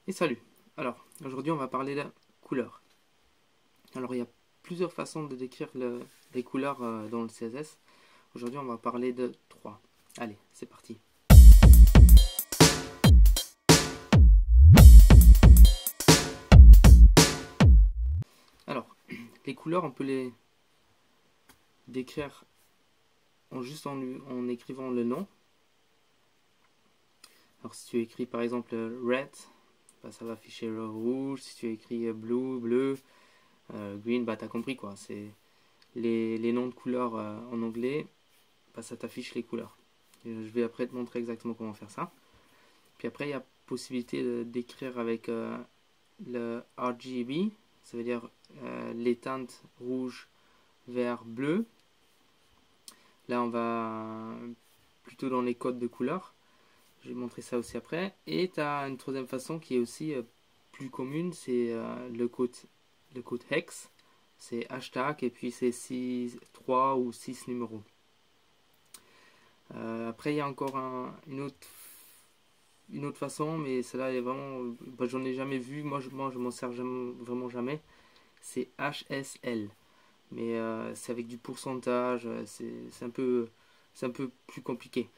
Et salut. Alors, aujourd'hui on va parler de couleurs. Alors, il y a plusieurs façons de décrire les couleurs dans le CSS. Aujourd'hui on va parler de trois. Allez, c'est parti. Alors, les couleurs on peut les décrire en écrivant le nom. Alors si tu écris par exemple red, bah, ça va afficher le rouge. Si tu écris blue, bleu, green, bah t'as compris quoi. C'est les noms de couleurs en anglais, bah, ça t'affiche les couleurs. Et je vais après te montrer exactement comment faire ça. Puis après, il y a possibilité d'écrire avec le RGB, ça veut dire les teintes rouge, vert, bleu. Là, on va plutôt dans les codes de couleurs. Je vais montrer ça aussi après. Et tu as une troisième façon qui est aussi plus commune, c'est le code hex. C'est hashtag et puis c'est 3 ou 6 numéros. Après, il y a encore une autre façon, mais celle-là est vraiment. Bah, j'en ai jamais vu. Moi, je m'en sers vraiment jamais. C'est HSL. Mais c'est avec du pourcentage. C'est un peu plus compliqué.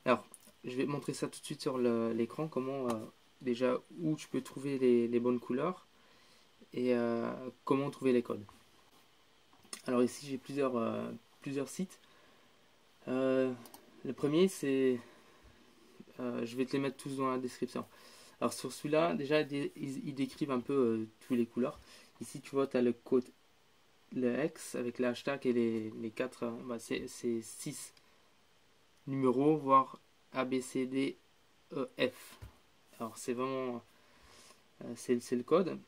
Alors, je vais te montrer ça tout de suite sur l'écran. Comment, déjà, où tu peux trouver les bonnes couleurs et comment trouver les codes. Alors, ici, j'ai plusieurs sites. Le premier, c'est. Je vais te les mettre tous dans la description. Alors sur celui-là, déjà ils décrivent un peu tous les couleurs. Ici tu vois, tu as le code, le X avec le hashtag et les 4, bah, c'est 6 numéros, voire A, B, C, D, E, F. Alors c'est vraiment, c'est le code.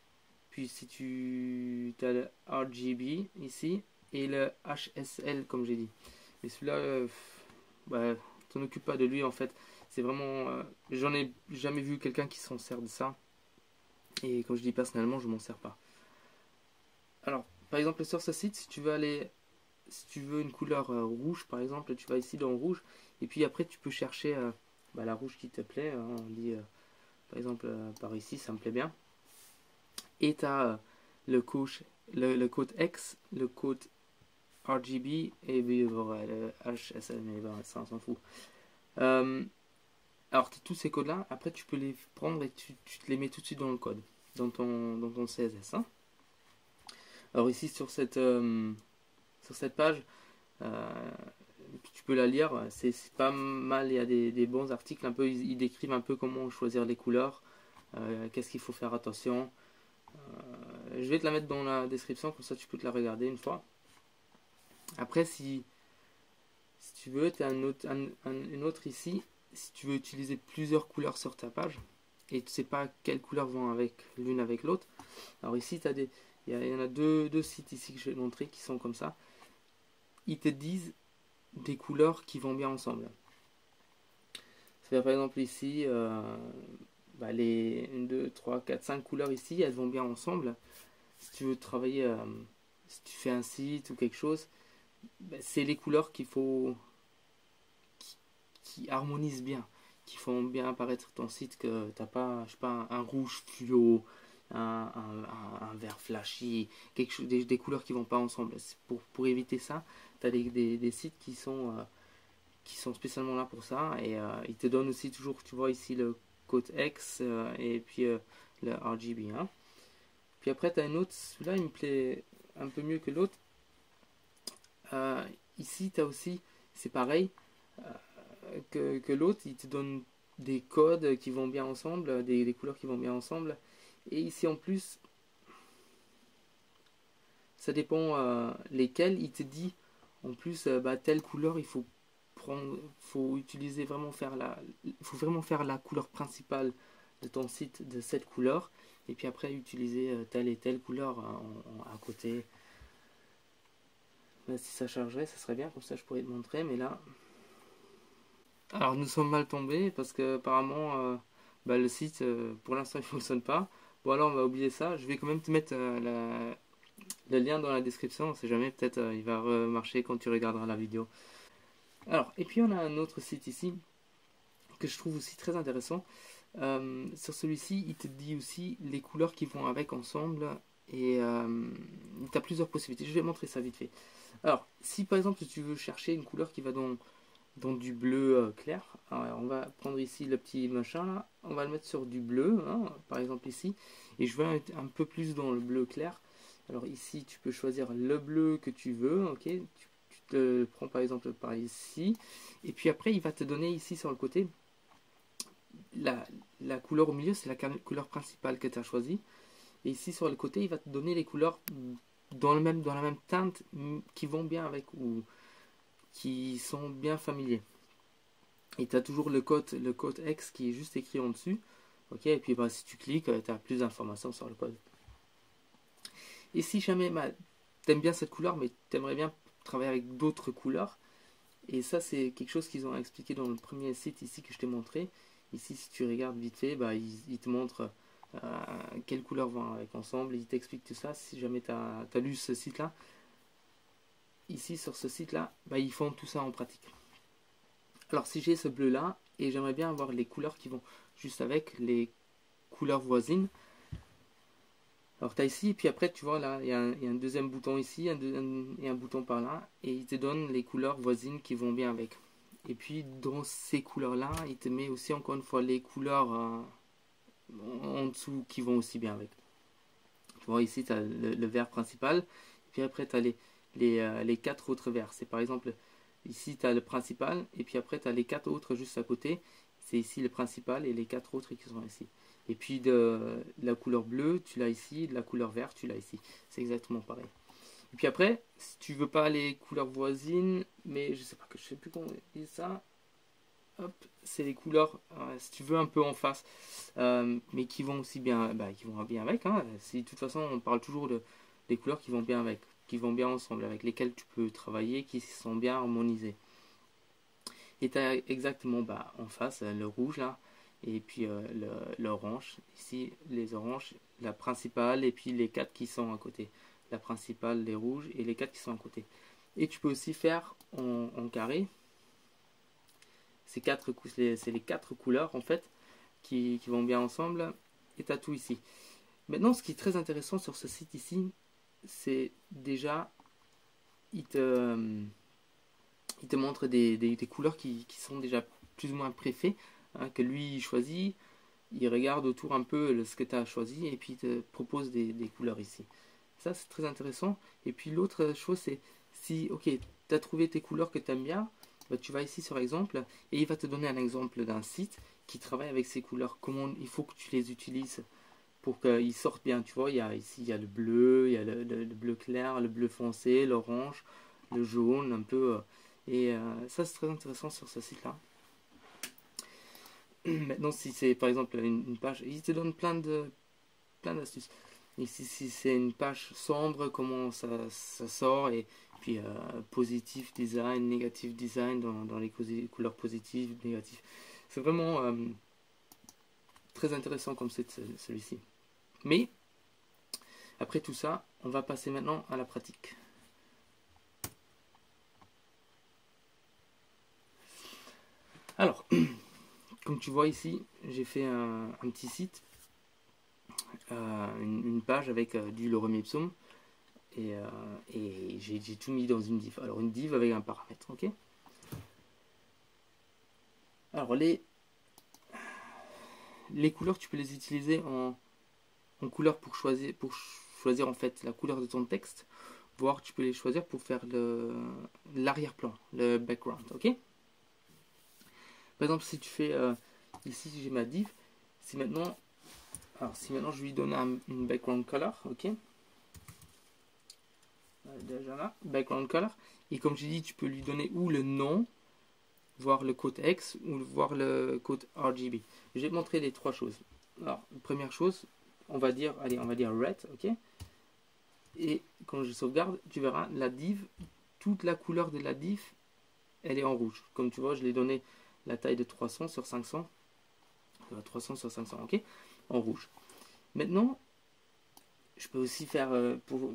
Puis si tu as le RGB ici et le HSL comme j'ai dit. Mais celui-là, bah, t'en occupe pas de lui en fait. C'est vraiment, j'en ai jamais vu quelqu'un qui s'en sert de ça. Et comme je dis personnellement, je m'en sers pas. Alors, par exemple, sur ce site, si tu veux une couleur rouge, par exemple, tu vas ici dans rouge, et puis après tu peux chercher bah, la rouge qui te plaît. On dit, par exemple, par ici, ça me plaît bien. Et tu as le code X, le code RGB et le HSL, mais ben, ça on s'en fout. Euh, alors, tous ces codes-là, après tu peux les prendre et tu te les mets tout de suite dans le code, dans ton CSS. Hein. Alors ici sur cette page, euh, tu peux la lire, c'est pas mal, il y a des bons articles, un peu, ils décrivent un peu comment choisir les couleurs, qu'est-ce qu'il faut faire attention. Je vais te la mettre dans la description, comme ça tu peux te la regarder une fois. Après, si tu veux, tu as une autre ici, si tu veux utiliser plusieurs couleurs sur ta page, et tu sais pas quelles couleurs vont avec l'une avec l'autre. Alors ici, il y en a deux sites ici que je vais te montrer qui sont comme ça. Ils te disent des couleurs qui vont bien ensemble. C'est par exemple ici, bah les 1, 2, 3, 4, 5 couleurs ici, elles vont bien ensemble. Si tu veux travailler, si tu fais un site ou quelque chose, bah, c'est les couleurs qui harmonisent bien, qui font bien apparaître ton site, que t'as pas, je sais pas, un rouge fluo, un vert flashy, quelque chose, des couleurs qui vont pas ensemble. Pour éviter ça, tu as des sites qui sont spécialement là pour ça et ils te donnent aussi toujours, tu vois ici le code X et puis le RGB. Hein. Puis après, tu as une autre, celui-là il me plaît un peu mieux que l'autre. Ici, tu as aussi, c'est pareil que l'autre, il te donne des codes qui vont bien ensemble, des couleurs qui vont bien ensemble. Et ici en plus, ça dépend lesquels, il te dit en plus, bah, telle couleur, faut utiliser vraiment il faut vraiment faire la couleur principale de ton site de cette couleur, et puis après utiliser telle et telle couleur à côté. Là, si ça chargerait, ça serait bien, comme ça je pourrais te montrer, mais là. Alors nous sommes mal tombés parce que apparemment bah, le site pour l'instant il fonctionne pas. Bon alors on va oublier ça. Je vais quand même te mettre le lien dans la description. On sait jamais, peut-être il va marcher quand tu regarderas la vidéo. Alors, et puis on a un autre site ici que je trouve aussi très intéressant. Sur celui-ci, il te dit aussi les couleurs qui vont avec ensemble. Et tu as plusieurs possibilités. Je vais montrer ça vite fait. Alors, si par exemple tu veux chercher une couleur qui va dans du bleu clair, alors, on va prendre ici le petit machin là, on va le mettre sur du bleu, hein, par exemple ici, et je veux un peu plus dans le bleu clair. Alors ici, tu peux choisir le bleu que tu veux, ok, tu te prends par exemple par ici, et puis après il va te donner ici sur le côté, la couleur au milieu, c'est la couleur principale que tu as choisie. Et ici sur le côté, il va te donner les couleurs dans la même teinte qui vont bien avec ou qui sont bien familiers. Et tu as toujours le code X qui est juste écrit en dessus. Ok, et puis bah, si tu cliques, tu as plus d'informations sur le code. Et si jamais bah, tu aimes bien cette couleur, mais tu aimerais bien travailler avec d'autres couleurs, et ça c'est quelque chose qu'ils ont expliqué dans le premier site ici que je t'ai montré. Ici, si tu regardes vite fait, bah, ils te montrent quelles couleurs vont avec ensemble. Il t'explique tout ça. Si jamais tu as lu ce site-là, ici sur ce site-là, bah, ils font tout ça en pratique. Alors si j'ai ce bleu-là, et j'aimerais bien avoir les couleurs qui vont juste avec les couleurs voisines. Alors tu as ici, et puis après tu vois là, il y a un deuxième bouton ici, et un bouton par là, et il te donne les couleurs voisines qui vont bien avec. Et puis dans ces couleurs-là, il te met aussi encore une fois les couleurs en dessous qui vont aussi bien avec. Tu vois ici, tu as le vert principal, et puis après tu as les quatre autres verts. C'est par exemple, ici tu as le principal, et puis après tu as les quatre autres juste à côté. C'est ici le principal et les quatre autres qui sont ici. Et puis de la couleur bleue, tu l'as ici, de la couleur verte, tu l'as ici. C'est exactement pareil. Et puis après, si tu veux pas les couleurs voisines, mais je sais plus comment on dit ça. Hop, c'est les couleurs, si tu veux un peu en face, mais qui vont aussi bien, bah, qui vont bien avec. Hein. De toute façon, on parle toujours des couleurs qui vont bien avec, qui vont bien ensemble, avec lesquelles tu peux travailler, qui sont bien harmonisées. Et tu as exactement bah, en face le rouge là, et puis l'orange. Ici, les oranges, la principale, et puis les quatre qui sont à côté. La principale, les rouges, et les quatre qui sont à côté. Et tu peux aussi faire en carré. C'est les quatre couleurs en fait qui vont bien ensemble, et tu as tout ici. Maintenant, ce qui est très intéressant sur ce site ici, c'est déjà il te montre des couleurs qui sont déjà plus ou moins préfets, hein, que lui il choisit. Il regarde autour un peu ce que tu as choisi et puis il te propose des couleurs ici. Ça c'est très intéressant. Et puis l'autre chose c'est si ok tu as trouvé tes couleurs que tu aimes bien, bah, tu vas ici sur exemple et il va te donner un exemple d'un site qui travaille avec ces couleurs. Comment il faut que tu les utilises pour qu'ils sortent bien. Tu vois, ici il y a le bleu, il y a le bleu clair, le bleu foncé, l'orange, le jaune un peu. Et ça c'est très intéressant sur ce site là. Maintenant si c'est par exemple une page, il te donne plein d'astuces. Ici si c'est une page sombre, comment ça sort, et puis positif design, négatif design dans les couleurs positives, négatives. C'est vraiment très intéressant comme c'est celui-ci. Mais après tout ça, on va passer maintenant à la pratique. Alors, comme tu vois ici, j'ai fait un petit site, une page avec du lorem ipsum, et j'ai tout mis dans une div. Alors une div avec un paramètre, ok. Alors les couleurs, tu peux les utiliser en couleur pour choisir en fait la couleur de ton texte, voire tu peux les choisir pour faire l'arrière-plan, le background, ok. Par exemple, si tu fais ici, j'ai ma div. Si maintenant je lui donne une background color, ok. Déjà là, background color. Et comme j'ai dit, tu peux lui donner ou le nom, voir le code X, ou voir le code RGB. Je vais te montrer les trois choses. Alors, première chose, on va dire red, ok. Et quand je sauvegarde, tu verras la div, toute la couleur de la div, elle est en rouge. Comme tu vois, je l'ai donné la taille de 300 sur 500. 300 sur 500, ok, en rouge. Maintenant, je peux aussi faire pour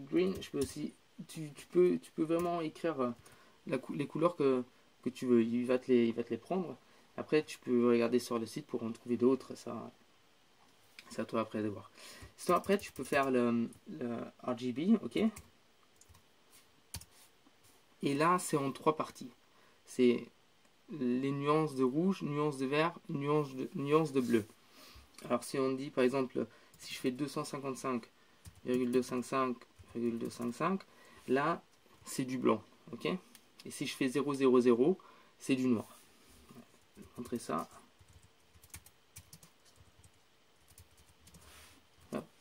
green, je peux aussi, tu peux vraiment écrire les couleurs que tu veux. Il va te les prendre. Après, tu peux regarder sur le site pour en trouver d'autres. Ça, c'est à toi après de voir. Sinon, après, tu peux faire le RGB, ok. Et là, c'est en 3 parties. C'est les nuances de rouge, nuances de vert, nuances de bleu. Alors, si on dit, par exemple, si je fais 255,255,255, là, c'est du blanc, ok. Et si je fais 000, c'est du noir. Je vais montrer ça.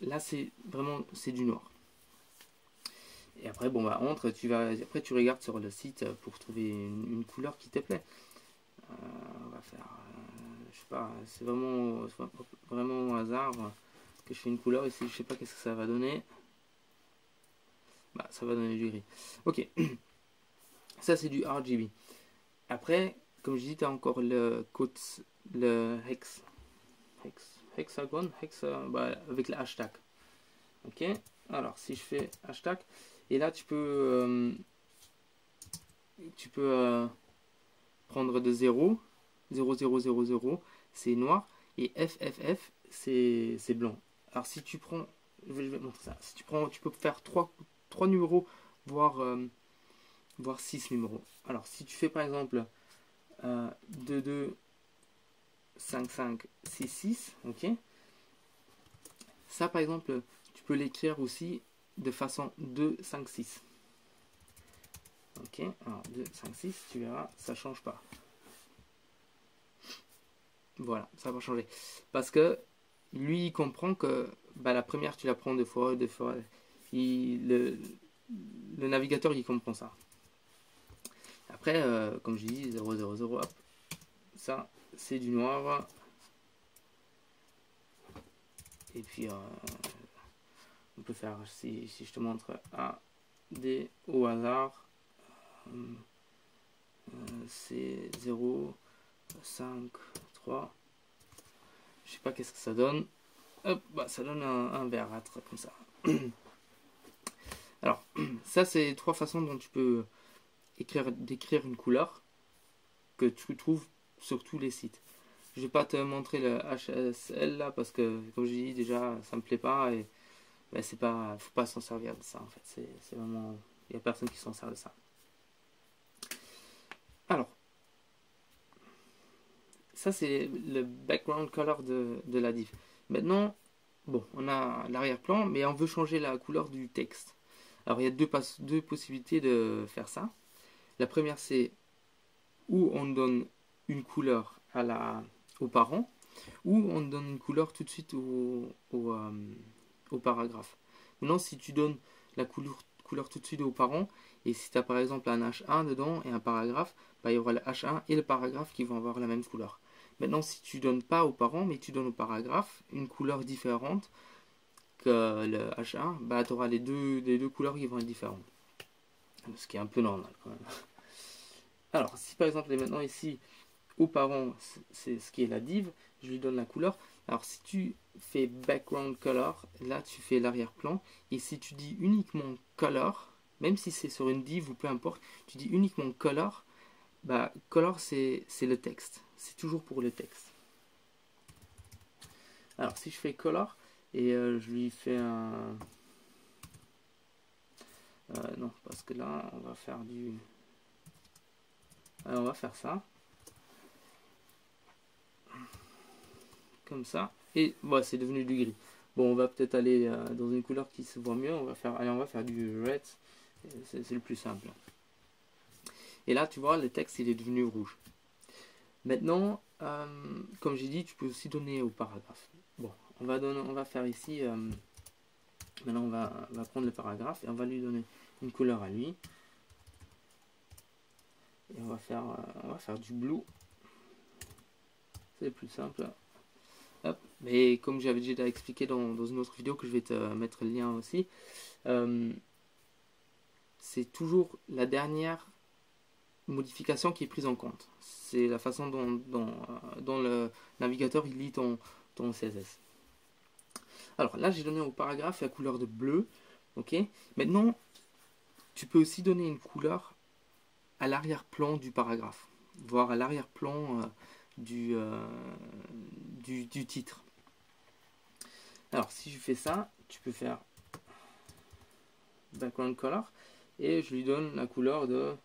Là, c'est vraiment du noir. Et après, bon, bah, après, tu regardes sur le site pour trouver une couleur qui te plaît. On va faire, je sais pas, c'est vraiment au hasard que je fais une couleur. Ici, je sais pas qu'est-ce que ça va donner. Bah, ça va donner du gris. Ok, ça c'est du RGB. Après, comme je dis, tu as encore le hexagone, bah, avec le hashtag. Ok, alors si je fais hashtag, et là tu peux prendre de 0, 0, c'est noir, et FFF, c'est blanc. Alors si tu prends, je vais montrer ça, si tu prends, tu peux faire 3 numéros, voire 6 numéros. Alors si tu fais par exemple 2, 2, 5, 5, 6, 6, ok. Ça par exemple, tu peux l'écrire aussi de façon 2, 5, 6. Ok, alors 2, 5, 6, tu verras, ça change pas. Voilà, ça va changer. Parce que lui, il comprend que bah, la première, tu la prends 2 fois, 2 fois. Le navigateur, il comprend ça. Après, comme je dis, 0, 0, 0, hop. Ça, c'est du noir. Et puis, on peut faire, si je te montre A, D au hasard, c'est 0, 5, 3. Je sais pas qu'est-ce que ça donne. Hop, bah, ça donne un verdâtre comme ça. Alors, ça, c'est 3 façons dont tu peux décrire une couleur que tu trouves sur tous les sites. Je vais pas te montrer le HSL là parce que, comme je dis déjà, ça me plaît pas et ben, c'est pas, faut pas s'en servir de ça en fait. C'est vraiment, il y a personne qui s'en sert de ça. Alors, ça c'est le background color de la div. Maintenant, bon, on a l'arrière-plan, mais on veut changer la couleur du texte. Alors, il y a deux possibilités de faire ça. La première, c'est où on donne une couleur aux parents, ou on donne une couleur tout de suite au paragraphe. Maintenant, si tu donnes la couleur tout de suite aux parents, et si tu as par exemple un H1 dedans et un paragraphe, bah, il y aura le H1 et le paragraphe qui vont avoir la même couleur. Maintenant, si tu donnes pas aux parents, mais tu donnes au paragraphe une couleur différente que le H1, bah, tu auras les deux couleurs qui vont être différentes. Ce qui est un peu normal quand même. Alors, si par exemple, maintenant ici, aux parents, c'est ce qui est la div, je lui donne la couleur. Alors, si tu fais background color, là, tu fais l'arrière-plan. Et si tu dis uniquement color, même si c'est sur une div ou peu importe, tu dis uniquement color, bah, color, c'est le texte. C'est toujours pour le texte. Alors, si je fais color, et je lui fais un... non, parce que là, on va faire du... Alors, on va faire ça. Comme ça. Et voilà, c'est devenu du gris. Bon, on va peut-être aller dans une couleur qui se voit mieux. On va faire du red. C'est le plus simple. Et là, tu vois, le texte, il est devenu rouge. Maintenant, comme j'ai dit, tu peux aussi donner au paragraphe. Bon, on va faire ici... maintenant, on va prendre le paragraphe et on va lui donner une couleur à lui. Et on va faire du blue. C'est le plus simple. Hop. Mais comme j'avais déjà expliqué dans une autre vidéo que je vais te mettre le lien aussi, c'est toujours la dernière modification qui est prise en compte. C'est la façon dont le navigateur il lit ton CSS. Alors là, j'ai donné au paragraphe la couleur de bleu. Ok. Maintenant, tu peux aussi donner une couleur à l'arrière-plan du paragraphe, voire à l'arrière-plan du titre. Alors si je fais ça, tu peux faire background color et je lui donne la couleur de,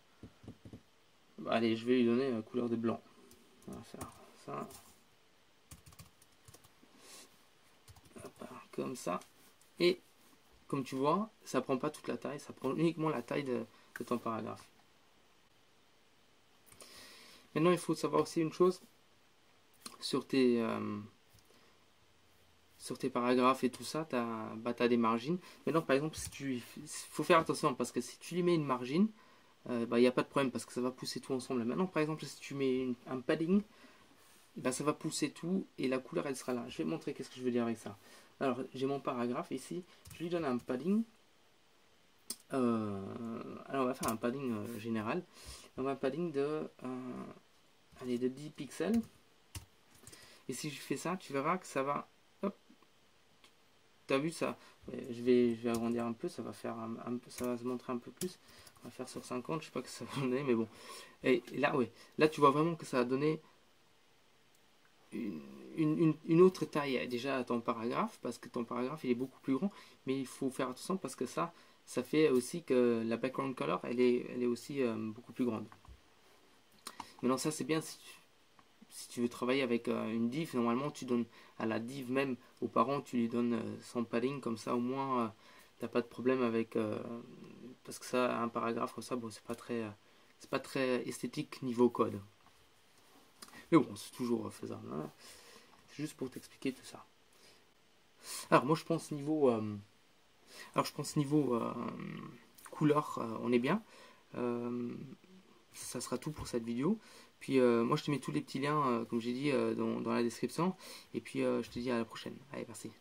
allez, je vais lui donner la couleur de blanc. On va faire ça. Hop, comme ça. Et comme tu vois, ça prend pas toute la taille, ça prend uniquement la taille de ton paragraphe. Maintenant, il faut savoir aussi une chose sur tes paragraphes et tout ça, tu as des margines. Maintenant, par exemple, il faut faire attention parce que si tu lui mets une margine, il n'y a pas de problème parce que ça va pousser tout ensemble. Maintenant, par exemple, si tu mets un padding, ça va pousser tout et la couleur elle sera là. Je vais montrer qu'est-ce que je veux dire avec ça. Alors, j'ai mon paragraphe ici, je lui donne un padding. Alors, on va faire un padding général. On va un padding de 10 pixels. Et si je fais ça, tu verras que ça va. Hop, t'as vu ça? Je vais agrandir un peu, ça va faire ça va se montrer un peu plus. On va faire sur 50, je sais pas que ça va donner, mais bon. Et là, ouais, là tu vois vraiment que ça a donné une autre taille déjà à ton paragraphe, parce que ton paragraphe il est beaucoup plus grand, mais il faut faire attention parce que ça fait aussi que la background color elle est aussi beaucoup plus grande. Maintenant ça c'est bien si tu veux travailler avec une div, normalement tu donnes à la div même aux parents, tu lui donnes son padding, comme ça au moins t'as pas de problème avec parce que ça un paragraphe comme ça, bon c'est pas très esthétique niveau code. Mais bon, c'est toujours faisable. Hein. C'est juste pour t'expliquer tout ça. Alors moi je pense niveau couleur, on est bien. Ça sera tout pour cette vidéo. Puis moi je te mets tous les petits liens, comme j'ai dit, dans la description. Et puis je te dis à la prochaine. Allez, merci.